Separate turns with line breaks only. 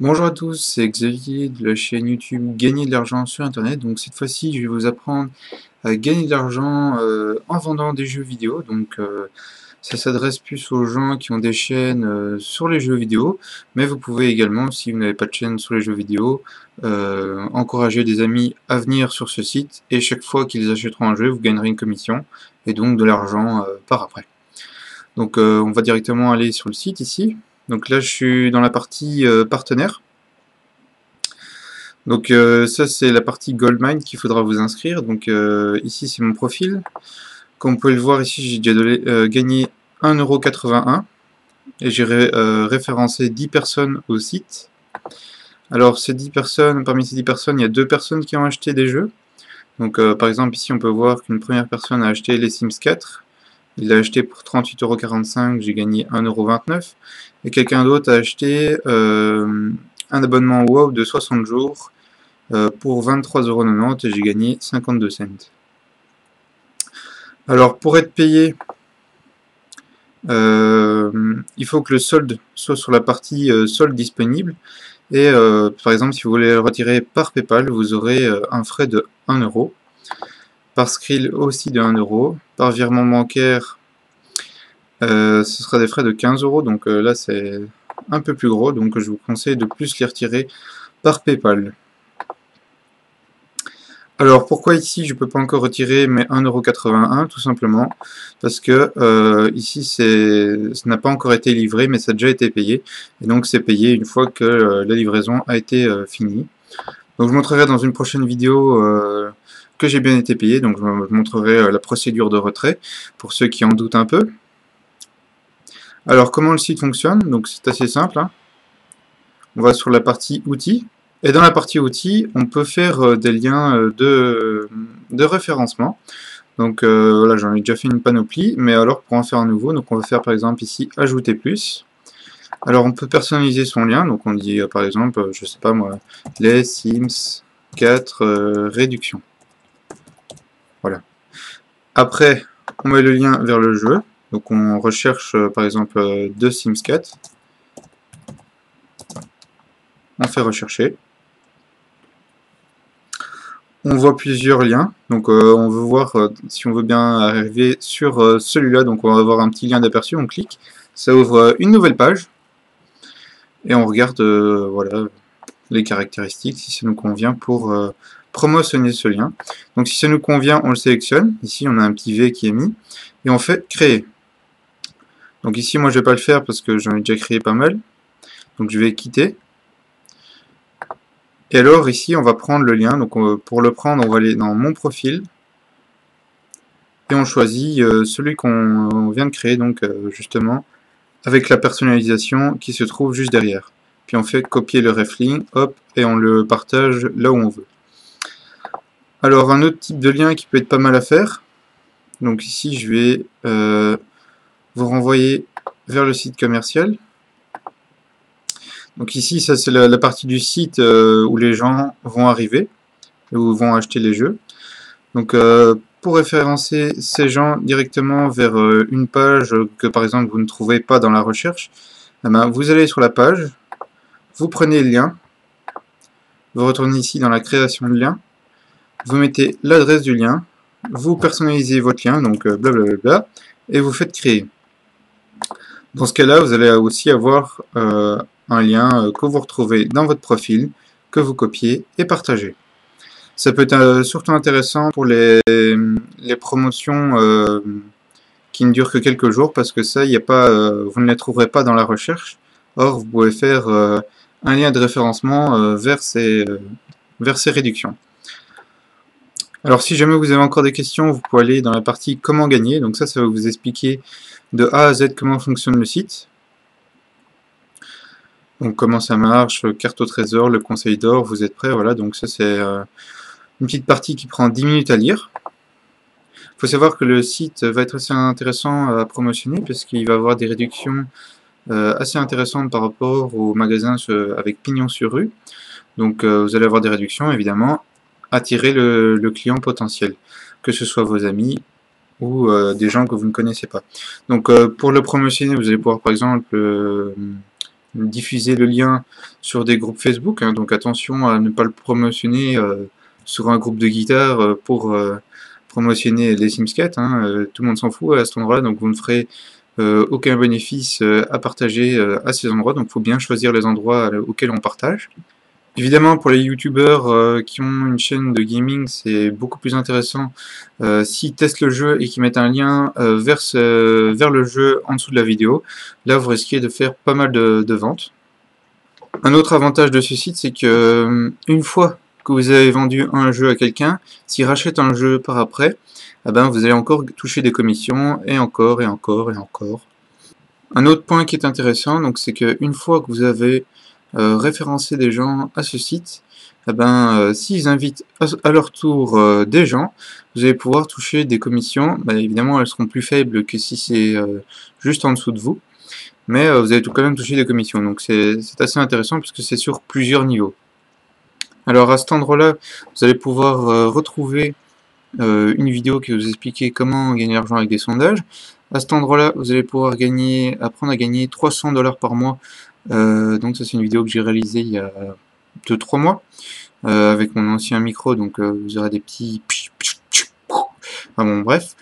Bonjour à tous, c'est Xavier de la chaîne YouTube Gagner de l'argent sur Internet. Donc cette fois-ci, je vais vous apprendre à gagner de l'argent en vendant des jeux vidéo. Ça s'adresse plus aux gens qui ont des chaînes sur les jeux vidéo, mais vous pouvez également, si vous n'avez pas de chaîne sur les jeux vidéo, encourager des amis à venir sur ce site et chaque fois qu'ils achèteront un jeu, vous gagnerez une commission et donc de l'argent par après. On va directement aller sur le site ici. Donc là, je suis dans la partie partenaire. Ça, c'est la partie Goldmine qu'il faudra vous inscrire. Ici, c'est mon profil. Comme vous pouvez le voir ici, j'ai déjà gagné 1,81 € et j'ai référencé 10 personnes au site. Alors, ces 10 personnes, parmi ces 10 personnes, il y a 2 personnes qui ont acheté des jeux. Par exemple, ici, on peut voir qu'une première personne a acheté les Sims 4. Il l'a acheté pour 38,45 €, j'ai gagné 1,29 €. Et quelqu'un d'autre a acheté un abonnement WoW de 60 jours pour 23,90 € et j'ai gagné 52 cents. Alors pour être payé, il faut que le solde soit sur la partie solde disponible. Et par exemple, si vous voulez le retirer par PayPal, vous aurez un frais de 1 €. Par Skrill aussi de 1 €. Par virement bancaire, ce sera des frais de 15 €. Donc là, c'est un peu plus gros. Donc je vous conseille de plus les retirer par PayPal. Alors pourquoi ici je peux pas encore retirer mes 1,81 €? Tout simplement parce que ici ça n'a pas encore été livré mais ça a déjà été payé et donc c'est payé une fois que la livraison a été finie. Donc je montrerai dans une prochaine vidéo que j'ai bien été payé, donc je montrerai la procédure de retrait pour ceux qui en doutent un peu. Alors comment le site fonctionne? Donc c'est assez simple, hein. On va sur la partie outils. Et dans la partie outils, on peut faire des liens de référencement. Voilà, j'en ai déjà fait une panoplie, mais alors pour en faire un nouveau, donc on va faire par exemple ici ajouter plus. Alors on peut personnaliser son lien, donc on dit par exemple, je sais pas moi, les Sims 4 réduction. Voilà. Après, on met le lien vers le jeu, donc on recherche par exemple de Sims 4. On fait rechercher. On voit plusieurs liens, donc on veut voir si on veut bien arriver sur celui-là, donc on va avoir un petit lien d'aperçu, on clique, ça ouvre une nouvelle page, et on regarde voilà, les caractéristiques, si ça nous convient pour promotionner ce lien. Donc si ça nous convient, on le sélectionne, ici on a un petit V qui est mis, et on fait créer. Donc ici moi je vais pas le faire parce que j'en ai déjà créé pas mal, donc je vais quitter. Et alors ici on va prendre le lien, donc pour le prendre on va aller dans mon profil, et on choisit celui qu'on vient de créer, donc justement avec la personnalisation qui se trouve juste derrière. Puis on fait copier le reflink, hop, et on le partage là où on veut. Alors un autre type de lien qui peut être pas mal à faire, donc ici je vais vous renvoyer vers le site commercial. Donc ici ça c'est la partie du site où les gens vont arriver, où vont acheter les jeux. Donc pour référencer ces gens directement vers une page que par exemple vous ne trouvez pas dans la recherche, eh ben, vous allez sur la page, vous prenez le lien, vous retournez ici dans la création de lien, vous mettez l'adresse du lien, vous personnalisez votre lien, donc blablabla, et vous faites créer. Dans ce cas-là, vous allez aussi avoir un lien que vous retrouvez dans votre profil, que vous copiez et partagez. Ça peut être surtout intéressant pour les promotions qui ne durent que quelques jours, parce que ça, vous ne les trouverez pas dans la recherche. Or, vous pouvez faire un lien de référencement vers ces réductions. Alors si jamais vous avez encore des questions, vous pouvez aller dans la partie comment gagner. Donc ça va vous expliquer de A à Z comment fonctionne le site. Donc comment ça marche, carte au trésor, le conseil d'or, vous êtes prêts, voilà. Donc ça c'est une petite partie qui prend 10 minutes à lire. Il faut savoir que le site va être assez intéressant à promotionner parce qu'il va avoir des réductions assez intéressantes par rapport aux magasins avec pignon sur rue. Donc vous allez avoir des réductions, évidemment, attirer le client potentiel, que ce soit vos amis ou des gens que vous ne connaissez pas. Donc pour le promotionner, vous allez pouvoir par exemple diffuser le lien sur des groupes Facebook, hein, donc attention à ne pas le promotionner sur un groupe de guitare pour promotionner les Sims 4, hein, tout le monde s'en fout à cet endroit-là, donc vous ne ferez aucun bénéfice à partager à ces endroits, donc il faut bien choisir les endroits auxquels on partage. Évidemment, pour les youtubeurs qui ont une chaîne de gaming, c'est beaucoup plus intéressant s'ils testent le jeu et qu'ils mettent un lien vers le jeu en dessous de la vidéo. Là, vous risquez de faire pas mal de ventes. Un autre avantage de ce site, c'est que une fois que vous avez vendu un jeu à quelqu'un, s'il rachète un jeu par après, eh ben, vous allez encore toucher des commissions, et encore, et encore, et encore. Un autre point qui est intéressant, donc, c'est qu'une fois que vous avez référencer des gens à ce site, eh ben, s'ils invitent à leur tour des gens, vous allez pouvoir toucher des commissions. Bah, évidemment, elles seront plus faibles que si c'est juste en dessous de vous, mais vous allez quand même toucher des commissions. Donc c'est assez intéressant puisque c'est sur plusieurs niveaux. Alors à cet endroit-là, vous allez pouvoir retrouver une vidéo qui va vous expliquer comment gagner de l'argent avec des sondages. À cet endroit-là, vous allez pouvoir apprendre à gagner 300$ par mois. Donc ça c'est une vidéo que j'ai réalisée il y a 2-3 mois avec mon ancien micro, donc vous aurez des petits... Ah bon, bref.